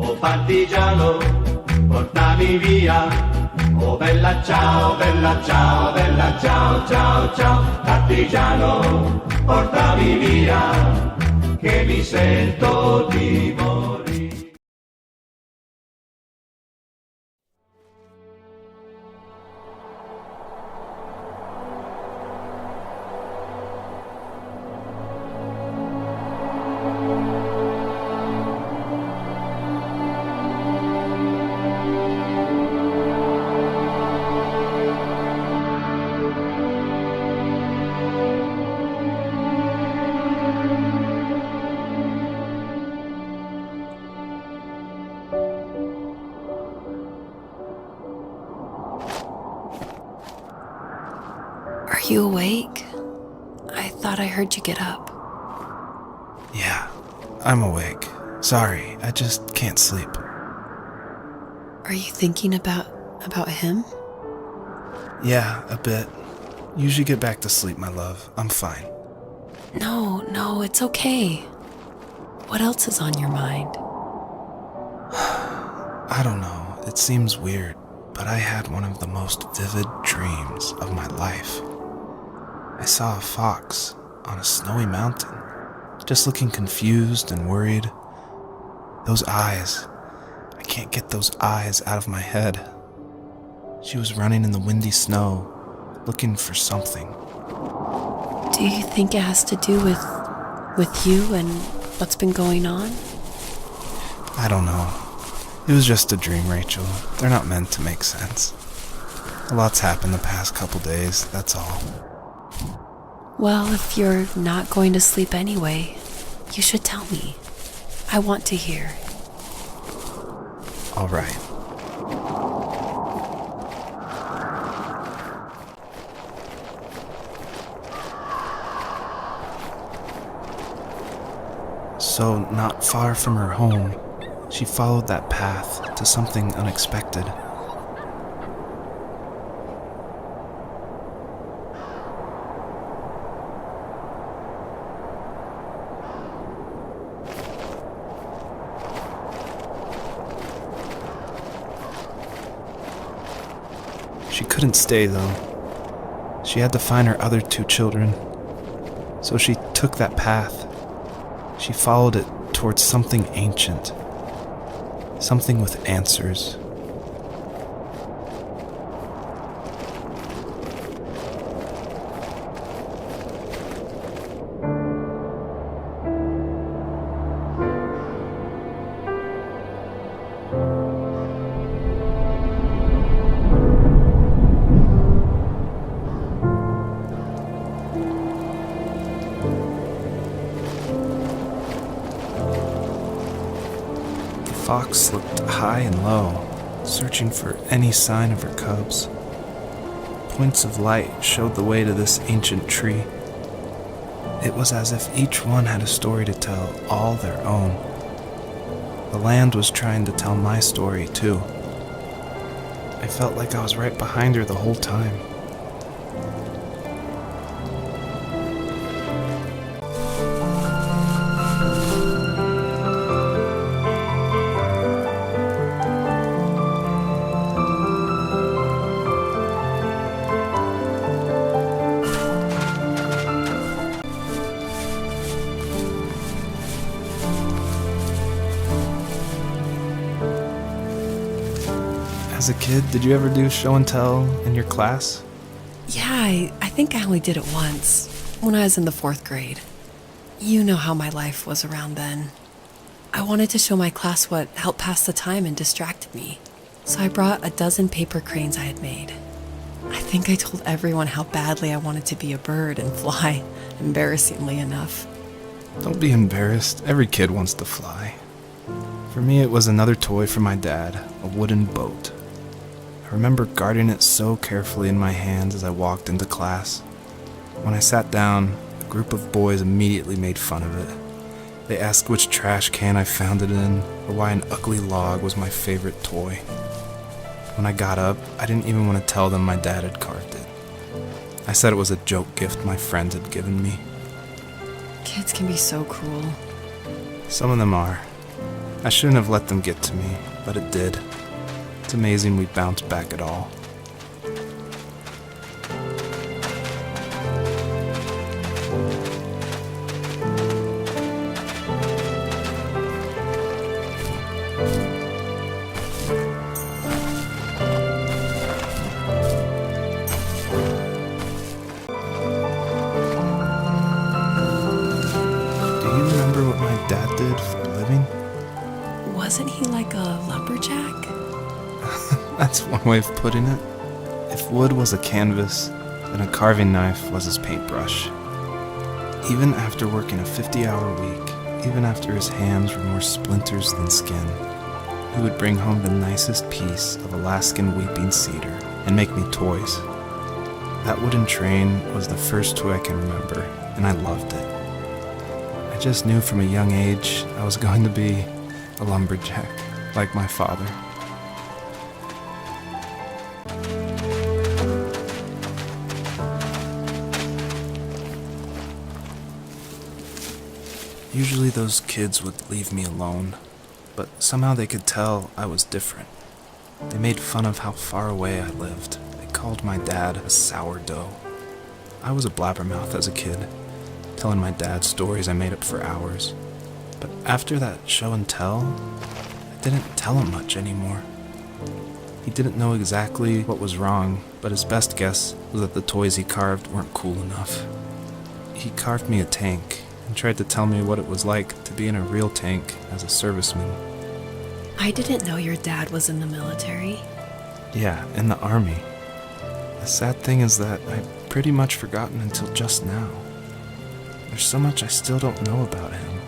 oh partigiano, portami via. Oh bella ciao, bella ciao, bella ciao, ciao, ciao, partigiano, portami via, che mi sento di morire. Are you awake? I thought I heard you get up. Yeah, I'm awake. Sorry, I just can't sleep. Are you thinking about him? Yeah, a bit. Usually get back to sleep, my love. I'm fine. No, it's okay. What else is on your mind? I don't know, it seems weird, but I had one of the most vivid dreams of my life. I saw a fox on a snowy mountain, just looking confused and worried. Those eyes, I can't get those eyes out of my head. She was running in the windy snow, looking for something. Do you think it has to do with you and what's been going on? I don't know. It was just a dream, Rachel. They're not meant to make sense. A lot's happened the past couple days, that's all. Well, if you're not going to sleep anyway, you should tell me. I want to hear. All right. So, not far from her home, she followed that path to something unexpected. She couldn't stay, though. She had to find her other 2 children. So she took that path. She followed it towards something ancient. Something with answers. The fox looked high and low, searching for any sign of her cubs. Points of light showed the way to this ancient tree. It was as if each one had a story to tell, all their own. The land was trying to tell my story, too. I felt like I was right behind her the whole time. As a kid, did you ever do show and tell in your class? Yeah, I think I only did it once, when I was in the 4th grade. You know how my life was around then. I wanted to show my class what helped pass the time and distracted me. So I brought a dozen paper cranes I had made. I think I told everyone how badly I wanted to be a bird and fly, embarrassingly enough. Don't be embarrassed. Every kid wants to fly. For me, it was another toy from my dad, a wooden boat. I remember guarding it so carefully in my hands as I walked into class. When I sat down, a group of boys immediately made fun of it. They asked which trash can I found it in, or why an ugly log was my favorite toy. When I got up, I didn't even want to tell them my dad had carved it. I said it was a joke gift my friends had given me. Kids can be so cruel. Some of them are. I shouldn't have let them get to me, but it did. It's amazing we bounced back at all. Do you remember what my dad did for a living? Wasn't he like a lumberjack? That's one way of putting it. If wood was a canvas, then a carving knife was his paintbrush. Even after working a 50-hour week, even after his hands were more splinters than skin, he would bring home the nicest piece of Alaskan weeping cedar and make me toys. That wooden train was the first toy I can remember, and I loved it. I just knew from a young age I was going to be a lumberjack, like my father. Usually those kids would leave me alone, but somehow they could tell I was different. They made fun of how far away I lived. They called my dad a sourdough. I was a blabbermouth as a kid, telling my dad stories I made up for hours. But after that show and tell, I didn't tell him much anymore. He didn't know exactly what was wrong, but his best guess was that the toys he carved weren't cool enough. He carved me a tank and tried to tell me what it was like to be in a real tank as a serviceman. I didn't know your dad was in the military. Yeah, in the army. The sad thing is that I'd pretty much forgotten until just now. There's so much I still don't know about him.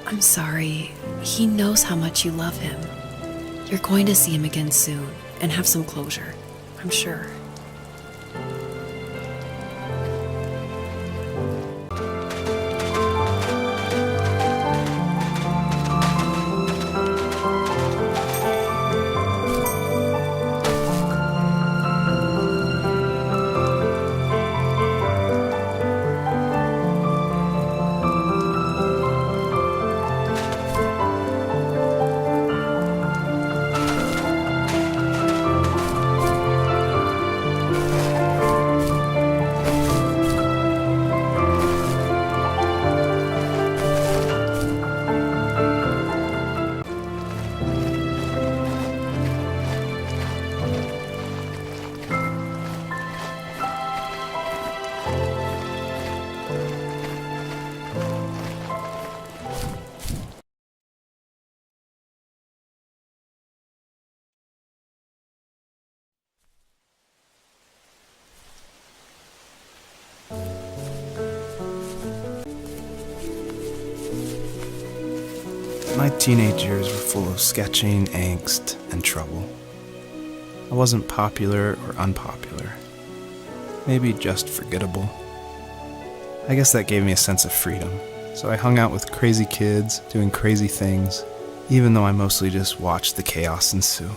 I'm sorry. He knows how much you love him. You're going to see him again soon and have some closure, I'm sure. My teenage years were full of sketching, angst, and trouble. I wasn't popular or unpopular. Maybe just forgettable. I guess that gave me a sense of freedom, so I hung out with crazy kids, doing crazy things, even though I mostly just watched the chaos ensue.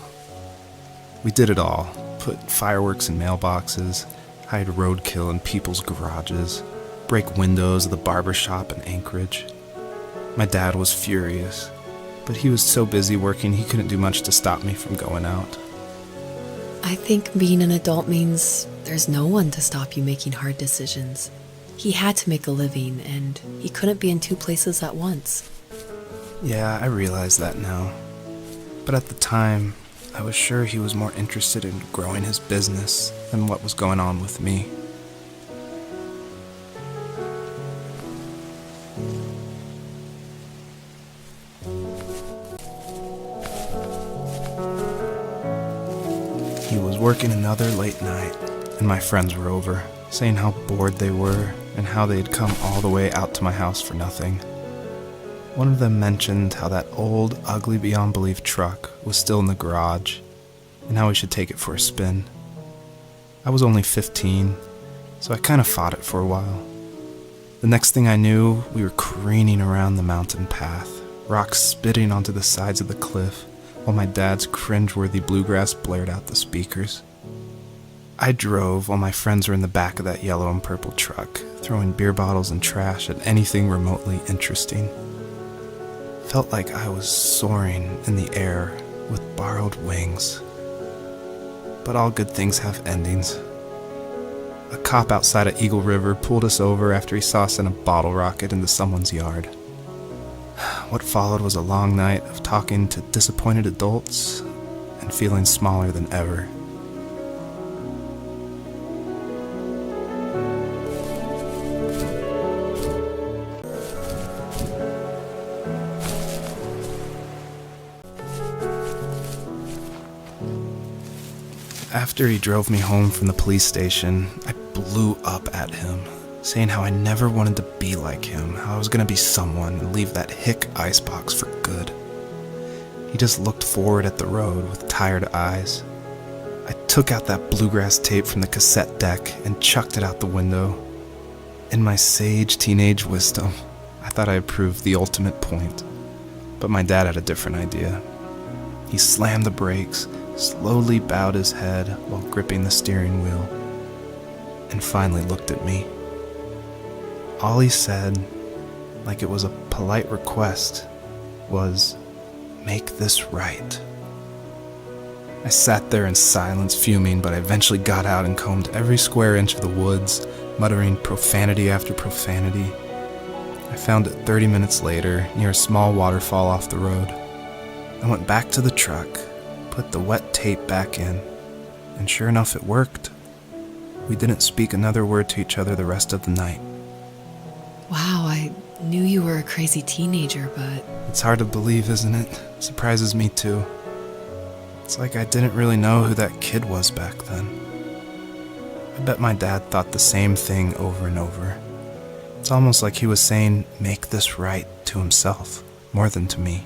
We did it all. Put fireworks in mailboxes, hide roadkill in people's garages, break windows of the barber shop in Anchorage. My dad was furious, but he was so busy working he couldn't do much to stop me from going out. I think being an adult means there's no one to stop you making hard decisions. He had to make a living, and he couldn't be in two places at once. Yeah, I realize that now. But at the time, I was sure he was more interested in growing his business than what was going on with me. He was working another late night, and my friends were over, saying how bored they were and how they'd come all the way out to my house for nothing. One of them mentioned how that old, ugly beyond belief truck was still in the garage, and how we should take it for a spin. I was only 15, so I kind of fought it for a while. The next thing I knew, we were careening around the mountain path, rocks spitting onto the sides of the cliff, while my dad's cringeworthy bluegrass blared out the speakers. I drove while my friends were in the back of that yellow and purple truck, throwing beer bottles and trash at anything remotely interesting. felt like I was soaring in the air with borrowed wings. But all good things have endings. A cop outside of Eagle River pulled us over after he saw us in a bottle rocket into someone's yard. What followed was a long night of talking to disappointed adults and feeling smaller than ever. After he drove me home from the police station, I blew up at him, saying how I never wanted to be like him, how I was going to be someone and leave that hick icebox for good. He just looked forward at the road with tired eyes. I took out that bluegrass tape from the cassette deck and chucked it out the window. In my sage teenage wisdom, I thought I had proved the ultimate point, but my dad had a different idea. He slammed the brakes, slowly bowed his head while gripping the steering wheel, and finally looked at me. All he said, like it was a polite request, was, "Make this right." I sat there in silence, fuming, but I eventually got out and combed every square inch of the woods, muttering profanity after profanity. I found it 30 minutes later, near a small waterfall off the road. I went back to the truck, put the wet tape back in, and sure enough, it worked. We didn't speak another word to each other the rest of the night. Wow, I knew you were a crazy teenager, but It's hard to believe, isn't it? Surprises me too. It's like I didn't really know who that kid was back then. I bet my dad thought the same thing over and over. It's almost like he was saying, "Make this right," to himself, more than to me.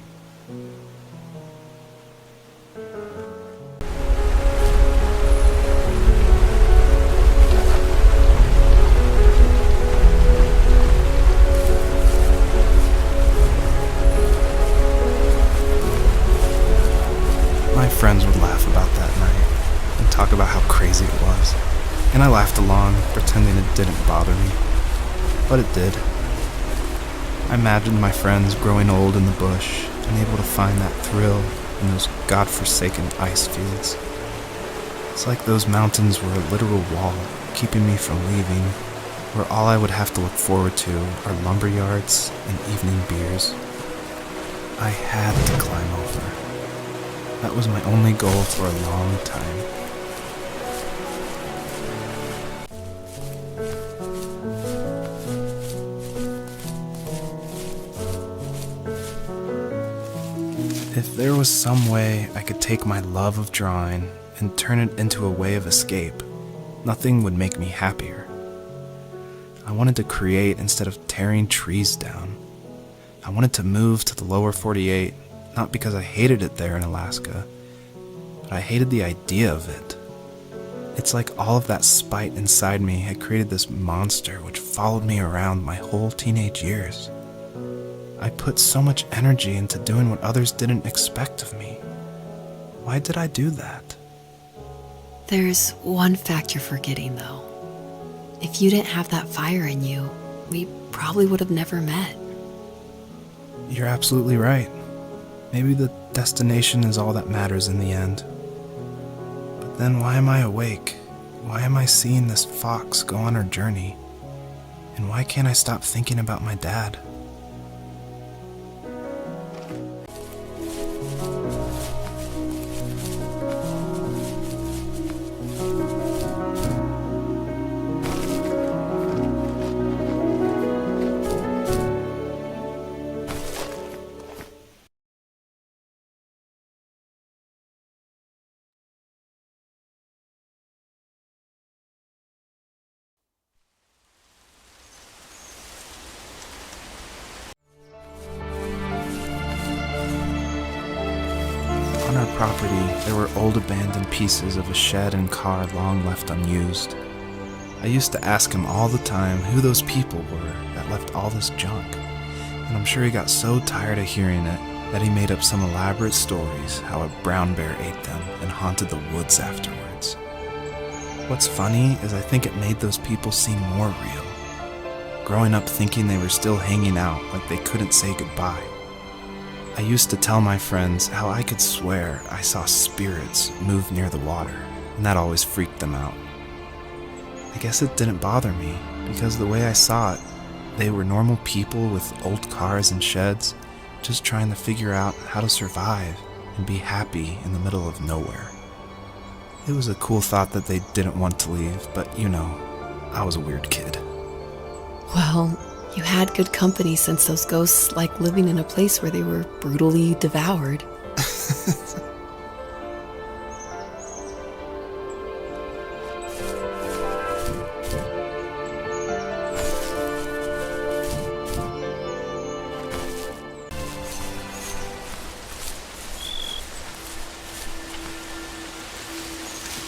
My friends would laugh about that night and talk about how crazy it was, and I laughed along, pretending it didn't bother me. But it did. I imagined my friends growing old in the bush and able to find that thrill in those godforsaken ice fields. It's like those mountains were a literal wall keeping me from leaving, where all I would have to look forward to are lumber yards and evening beers. I had to climb over. That was my only goal for a long time. If there was some way I could take my love of drawing and turn it into a way of escape, nothing would make me happier. I wanted to create instead of tearing trees down. I wanted to move to the lower 48, not because I hated it there in Alaska, but I hated the idea of it. It's like all of that spite inside me had created this monster which followed me around my whole teenage years. I put so much energy into doing what others didn't expect of me. Why did I do that? there's one fact you're forgetting, though. If you didn't have that fire in you, we probably would have never met. You're absolutely right. Maybe the destination is all that matters in the end. But then why am I awake? Why am I seeing this fox go on her journey? And why can't I stop thinking about my dad? On our property, there were old abandoned pieces of a shed and car long left unused. I used to ask him all the time who those people were that left all this junk, and I'm sure he got so tired of hearing it that he made up some elaborate stories how a brown bear ate them and haunted the woods afterwards. What's funny is I think it made those people seem more real, growing up thinking they were still hanging out like they couldn't say goodbye. I used to tell my friends how I could swear I saw spirits move near the water, and that always freaked them out. I guess it didn't bother me, because the way I saw it, they were normal people with old cars and sheds, just trying to figure out how to survive and be happy in the middle of nowhere. It was a cool thought that they didn't want to leave, but I was a weird kid. Well, you had good company since those ghosts like living in a place where they were brutally devoured.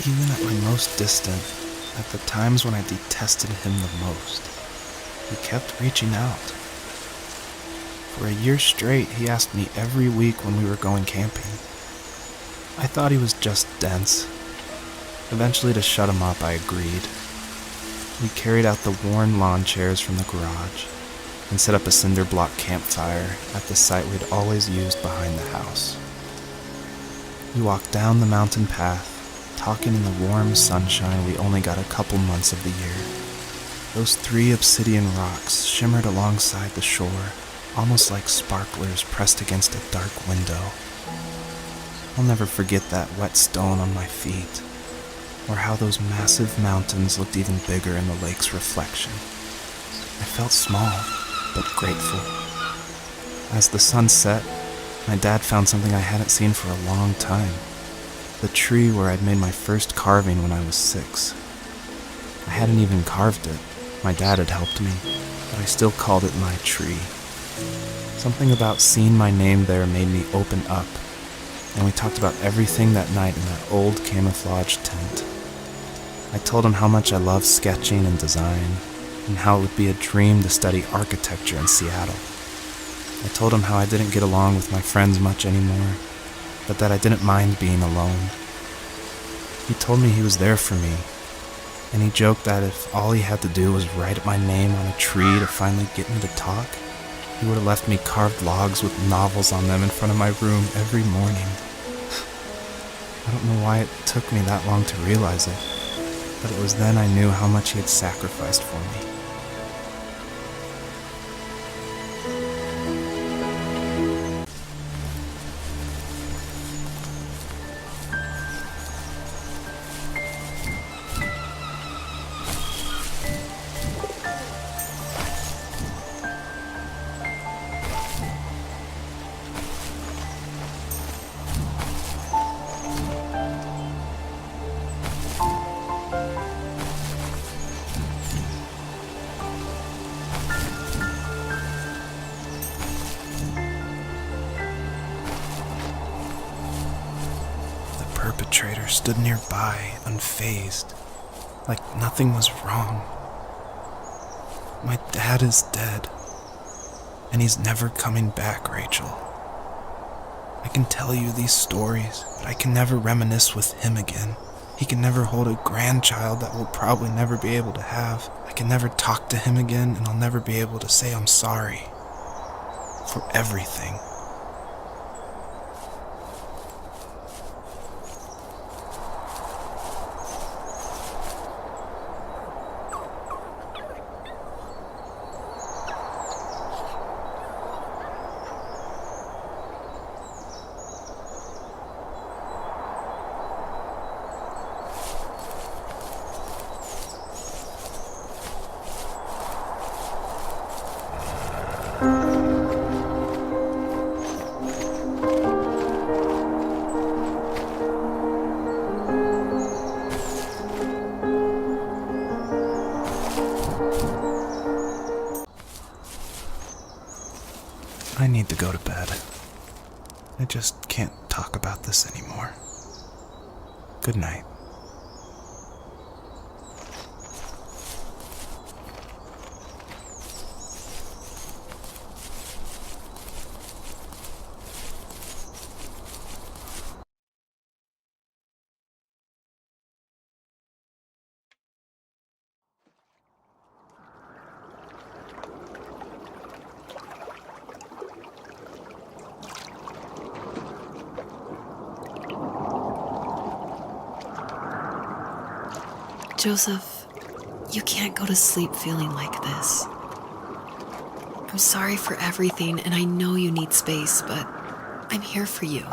Even at my most distant, at the times when I detested him the most, he kept reaching out. For a year straight, he asked me every week when we were going camping. I thought he was just dense. Eventually, to shut him up, I agreed. We carried out the worn lawn chairs from the garage and set up a cinder block campfire at the site we'd always used behind the house. We walked down the mountain path, talking in the warm sunshine we only got a couple months of the year. Those 3 obsidian rocks shimmered alongside the shore, almost like sparklers pressed against a dark window. I'll never forget that wet stone on my feet, or how those massive mountains looked even bigger in the lake's reflection. I felt small, but grateful. As the sun set, my dad found something I hadn't seen for a long time. The tree where I'd made my first carving when I was 6. I hadn't even carved it. My dad had helped me, but I still called it my tree. Something about seeing my name there made me open up, and we talked about everything that night in that old camouflage tent. I told him how much I loved sketching and design, and how it would be a dream to study architecture in Seattle. I told him how I didn't get along with my friends much anymore, but that I didn't mind being alone. He told me he was there for me, and he joked that if all he had to do was write my name on a tree to finally get me to talk, he would have left me carved logs with novels on them in front of my room every morning. I don't know why it took me that long to realize it, but it was then I knew how much he had sacrificed for me. The perpetrator stood nearby, unfazed, like nothing was wrong. My dad is dead, and he's never coming back, Rachel. I can tell you these stories, but I can never reminisce with him again. He can never hold a grandchild that we'll probably never be able to have. I can never talk to him again, and I'll never be able to say I'm sorry for everything. I need to go to bed. I just can't talk about this anymore. Good night. Joseph, you can't go to sleep feeling like this. I'm sorry for everything, and I know you need space, but I'm here for you.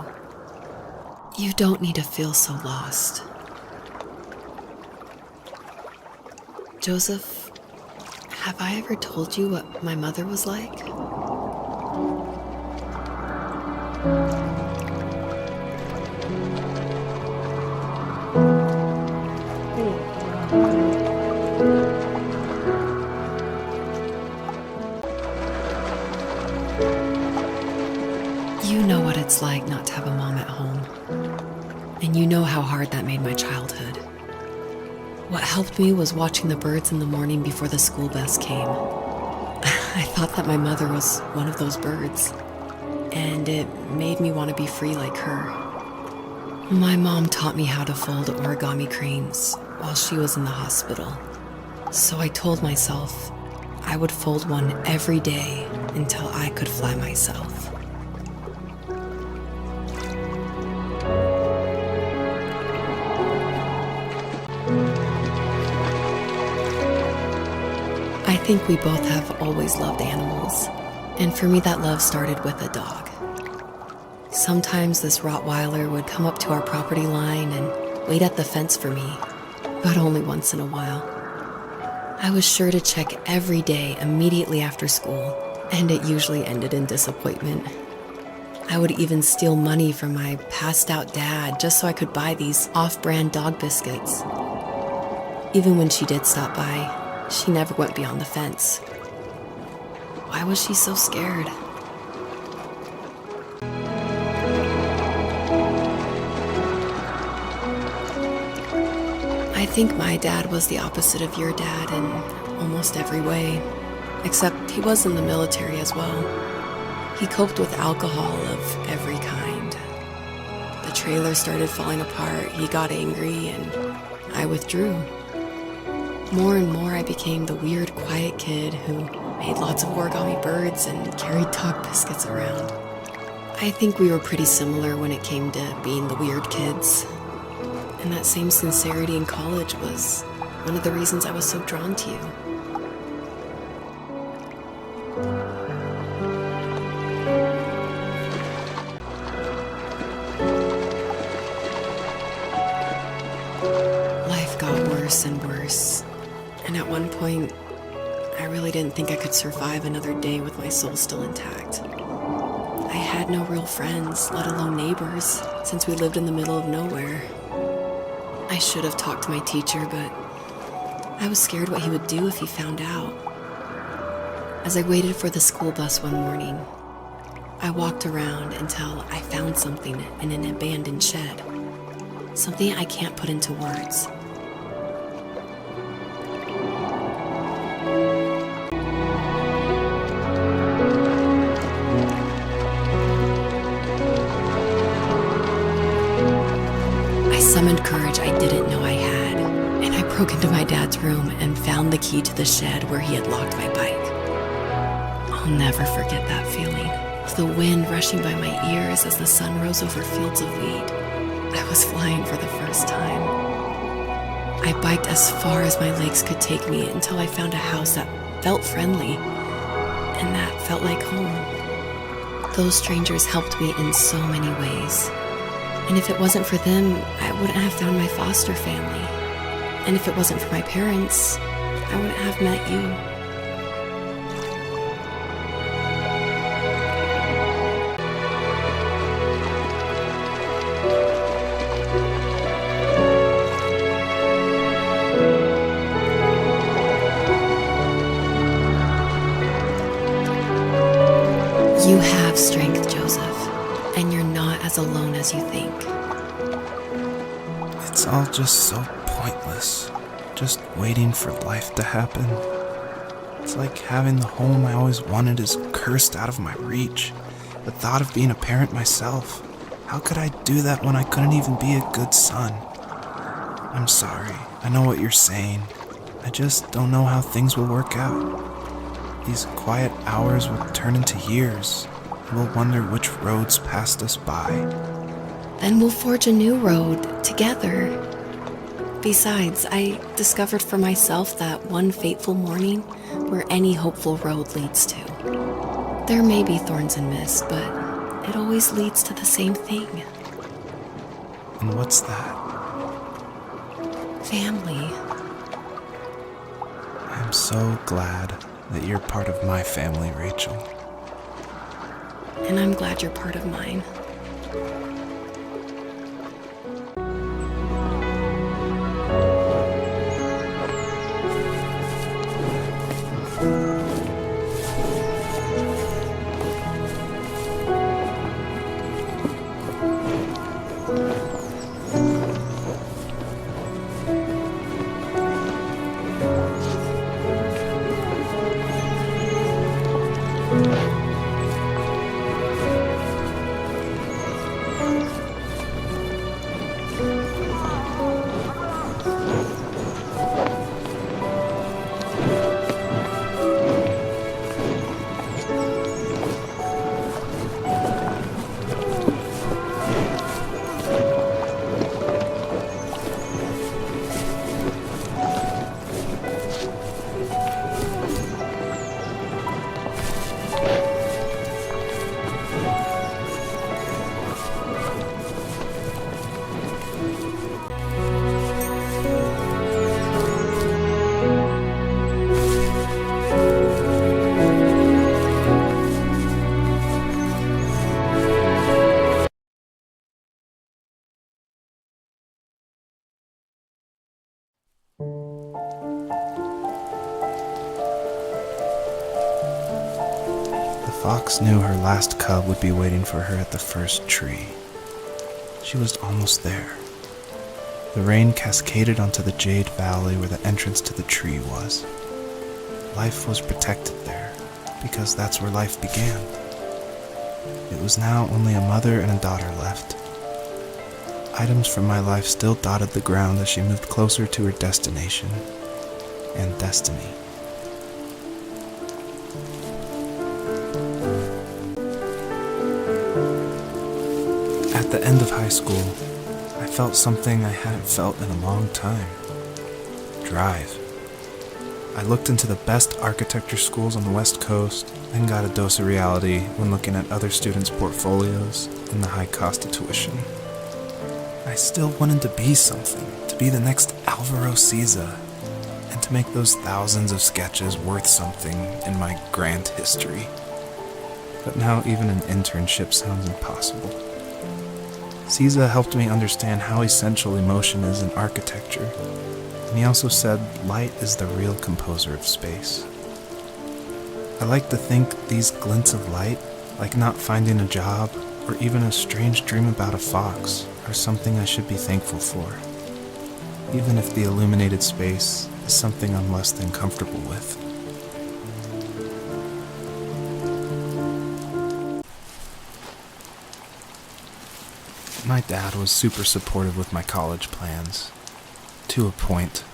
You don't need to feel so lost. Joseph, have I ever told you what my mother was like? You know what it's like not to have a mom at home. And you know how hard that made my childhood. What helped me was watching the birds in the morning before the school bus came. I thought that my mother was one of those birds, and it made me want to be free like her. My mom taught me how to fold origami cranes while she was in the hospital. So I told myself I would fold one every day until I could fly myself. I think we both have always loved animals, and for me that love started with a dog. Sometimes this Rottweiler would come up to our property line and wait at the fence for me, but only once in a while. I was sure to check every day immediately after school, and it usually ended in disappointment. I would even steal money from my passed-out dad just so I could buy these off-brand dog biscuits. Even when she did stop by, she never went beyond the fence. Why was she so scared? I think my dad was the opposite of your dad in almost every way, except he was in the military as well. He coped with alcohol of every kind. The trailer started falling apart, he got angry, and I withdrew. More and more I became the weird, quiet kid who made lots of origami birds and carried dog biscuits around. I think we were pretty similar when it came to being the weird kids. And that same sincerity in college was one of the reasons I was so drawn to you. Life got worse and worse. And at one point, I really didn't think I could survive another day with my soul still intact. I had no real friends, let alone neighbors, since we lived in the middle of nowhere. I should have talked to my teacher, but I was scared what he would do if he found out. As I waited for the school bus one morning, I walked around until I found something in an abandoned shed. Something I can't put into words. I summoned courage I didn't know I had, and I broke into my dad's room and found the key to the shed where he had locked my bike. I'll never forget that feeling, with the wind rushing by my ears as the sun rose over fields of wheat. I was flying for the first time. I biked as far as my legs could take me until I found a house that felt friendly, and that felt like home. Those strangers helped me in so many ways. And if it wasn't for them, I wouldn't have found my foster family. And if it wasn't for my parents, I wouldn't have met you. You have strength, Joseph, and you're not as alone as you think. It's all just so pointless. Just waiting for life to happen. It's like having the home I always wanted is cursed out of my reach. The thought of being a parent myself. How could I do that when I couldn't even be a good son? I'm sorry. I know what you're saying. I just don't know how things will work out. These quiet hours will turn into years. We'll wonder which roads passed us by. Then we'll forge a new road together. Besides, I discovered for myself that one fateful morning where any hopeful road leads to. There may be thorns and mist, but it always leads to the same thing. And what's that? Family. I'm so glad that you're part of my family, Rachel. And I'm glad you're part of mine. The fox knew her last cub would be waiting for her at the first tree. She was almost there. The rain cascaded onto the jade valley where the entrance to the tree was. Life was protected there, because that's where life began. It was now only a mother and a daughter left. Items from my life still dotted the ground as she moved closer to her destination and destiny. At the end of high school, I felt something I hadn't felt in a long time. Drive. I looked into the best architecture schools on the West Coast and got a dose of reality when looking at other students' portfolios and the high cost of tuition. I still wanted to be something, to be the next Alvaro Siza, and to make those thousands of sketches worth something in my grand history. But now even an internship sounds impossible. Siza helped me understand how essential emotion is in architecture, and he also said light is the real composer of space. I like to think these glints of light, like not finding a job or even a strange dream about a fox, are something I should be thankful for, even if the illuminated space is something I'm less than comfortable with. My dad was super supportive with my college plans, to a point.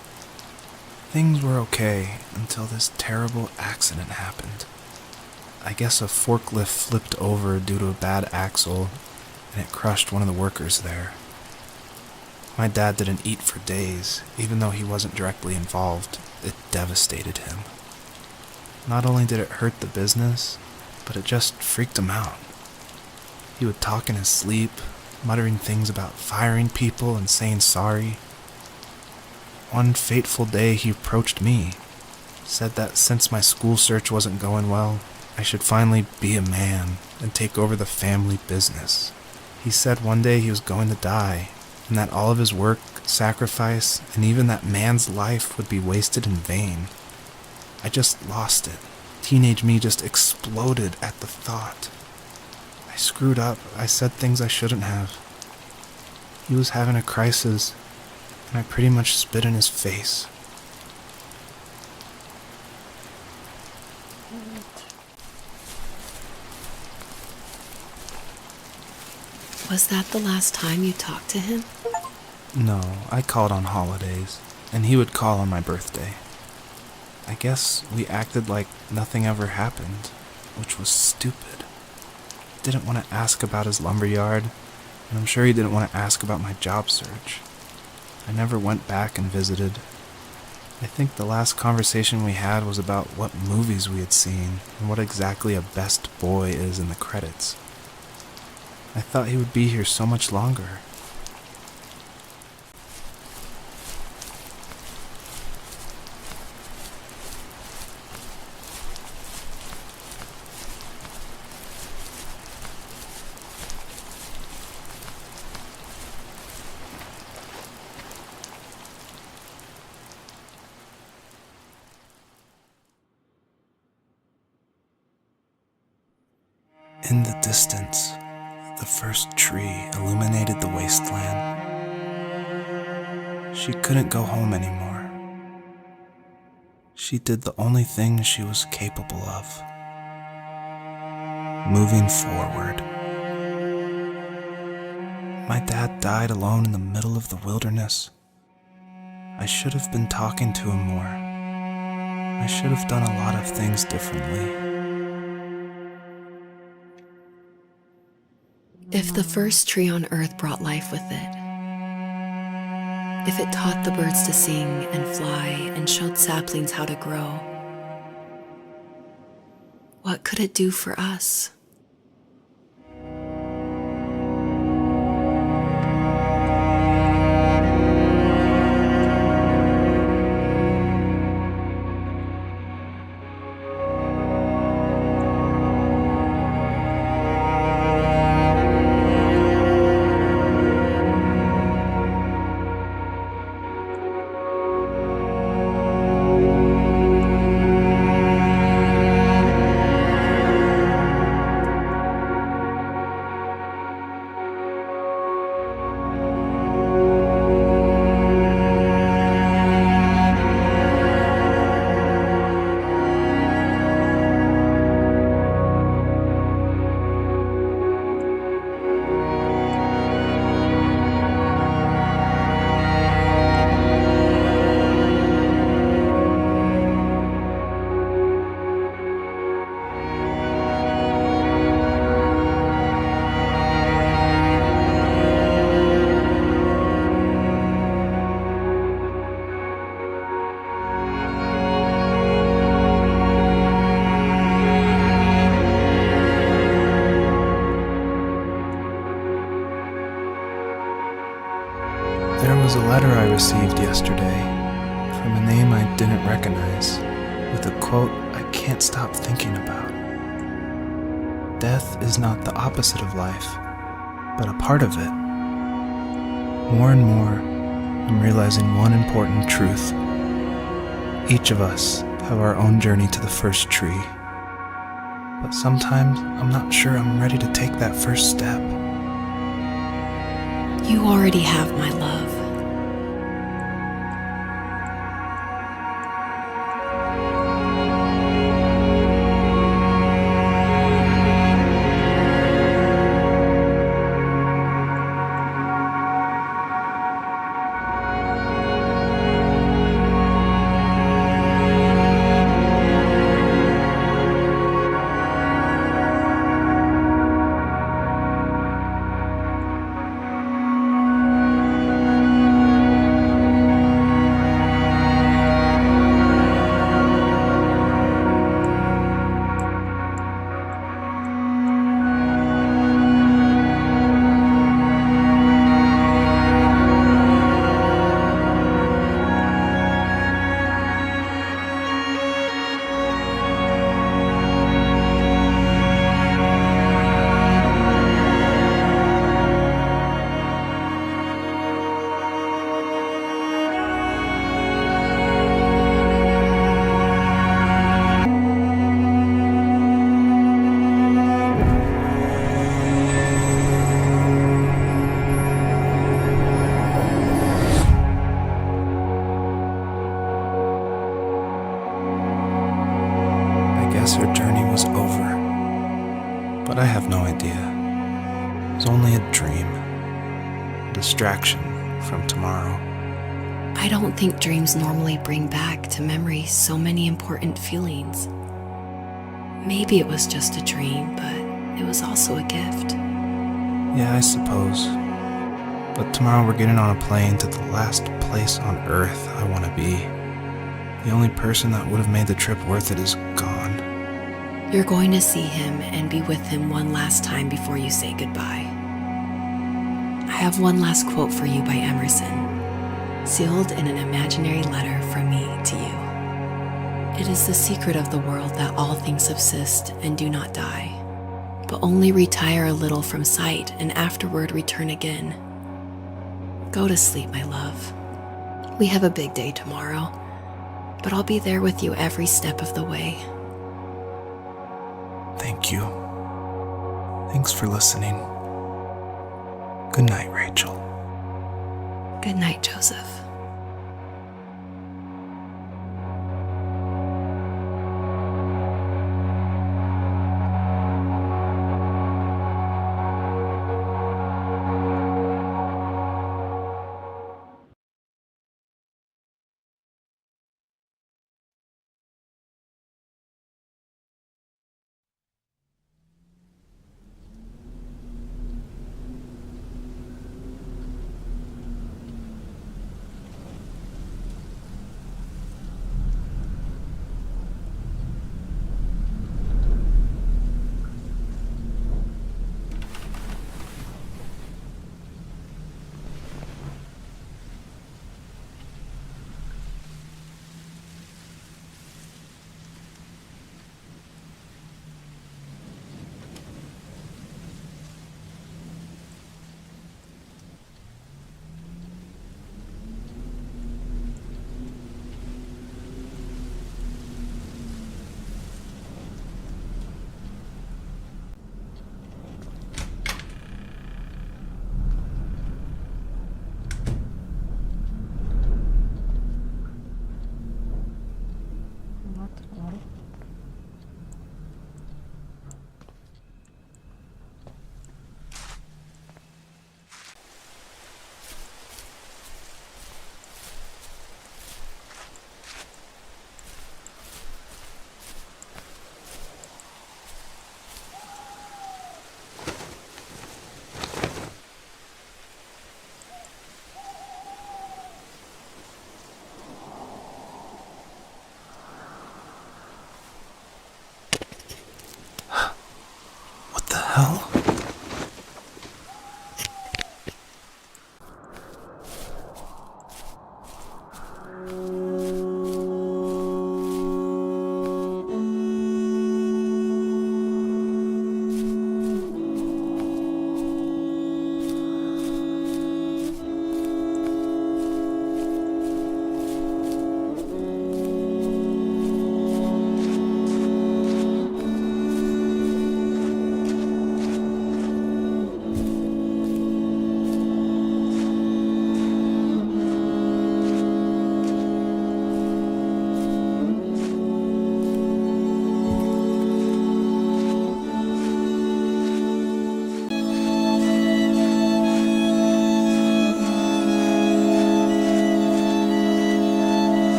Things were okay until this terrible accident happened. I guess a forklift flipped over due to a bad axle, and it crushed one of the workers there. My dad didn't eat for days, even though he wasn't directly involved. It devastated him. Not only did it hurt the business, but it just freaked him out. He would talk in his sleep, muttering things about firing people and saying sorry. One fateful day he approached me, said that since my school search wasn't going well, I should finally be a man and take over the family business. He said one day he was going to die, and that all of his work, sacrifice, and even that man's life would be wasted in vain. I just lost it. Teenage me just exploded at the thought. I screwed up. I said things I shouldn't have. He was having a crisis, and I pretty much spit in his face. Was that the last time you talked to him? No, I called on holidays, and he would call on my birthday. I guess we acted like nothing ever happened, which was stupid. Didn't want to ask about his lumberyard, and I'm sure he didn't want to ask about my job search. I never went back and visited. I think the last conversation we had was about what movies we had seen and what exactly a best boy is in the credits. I thought he would be here so much longer. In the distance, the first tree illuminated the wasteland. She couldn't go home anymore. She did the only thing she was capable of: moving forward. My dad died alone in the middle of the wilderness. I should have been talking to him more. I should have done a lot of things differently. If the first tree on earth brought life with it, if it taught the birds to sing and fly and showed saplings how to grow, what could it do for us? There was a letter I received yesterday from a name I didn't recognize, with a quote I can't stop thinking about. Death is not the opposite of life, but a part of it. More and more, I'm realizing one important truth. Each of us have our own journey to the first tree, but sometimes I'm not sure I'm ready to take that first step. You already have my love. Her journey was over, but I have no idea. It was only a dream, a distraction from tomorrow. I don't think dreams normally bring back to memory so many important feelings. Maybe it was just a dream, but it was also a gift. Yeah, I suppose. But tomorrow we're getting on a plane to the last place on earth I want to be. The only person that would have made the trip worth it is gone. You're going to see him and be with him one last time before you say goodbye. I have one last quote for you by Emerson, sealed in an imaginary letter from me to you. It is the secret of the world that all things subsist and do not die, but only retire a little from sight and afterward return again. Go to sleep, my love. We have a big day tomorrow, but I'll be there with you every step of the way. Thank you. Thanks for listening. Good night, Rachel. Good night, Joseph. What the hell?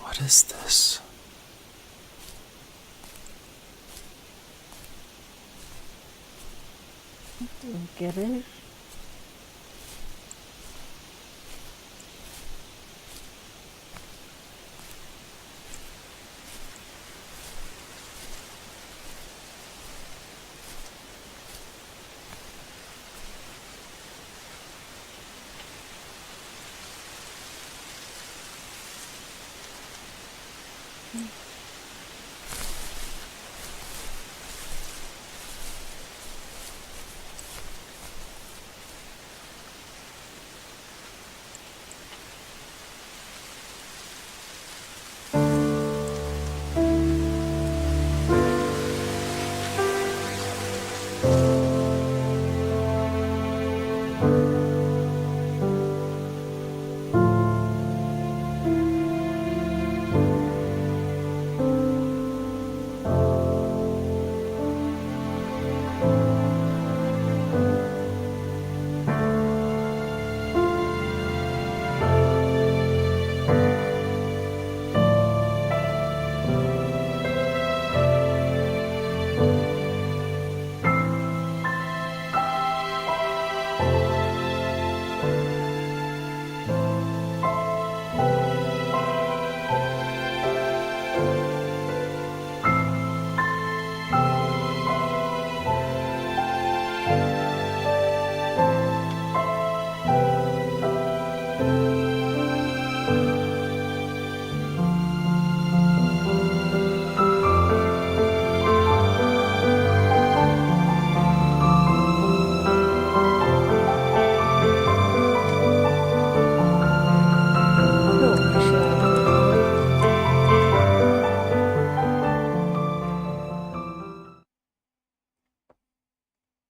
What is this? ¿Quieres?